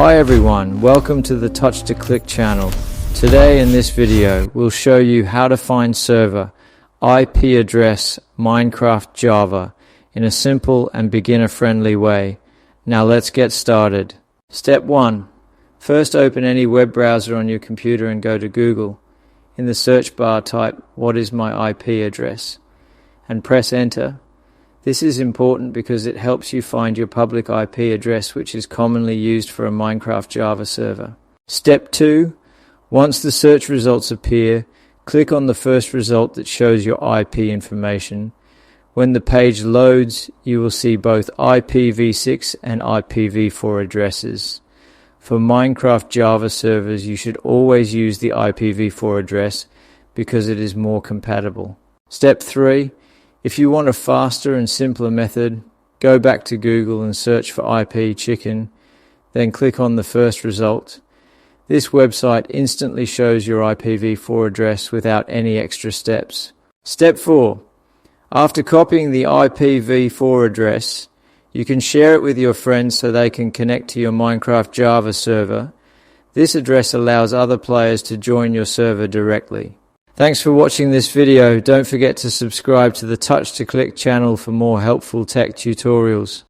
Hi everyone, welcome to the Touch to Click channel. Today in this video we'll show you how to find server, IP address, Minecraft Java in a simple and beginner friendly way. Now let's get started. Step 1. First open any web browser on your computer and go to Google. In the search bar type, "What is my IP address?" and press enter. This is important because it helps you find your public IP address, which is commonly used for a Minecraft Java server. Step 2. Once the search results appear, click on the first result that shows your IP information. When the page loads, you will see both IPv6 and IPv4 addresses. For Minecraft Java servers, you should always use the IPv4 address because it is more compatible. Step 3. If you want a faster and simpler method, go back to Google and search for IP chicken, then click on the first result. This website instantly shows your IPv4 address without any extra steps. Step 4. After copying the IPv4 address, you can share it with your friends so they can connect to your Minecraft Java server. This address allows other players to join your server directly. Thanks for watching this video. Don't forget to subscribe to the Touch to Click channel for more helpful tech tutorials.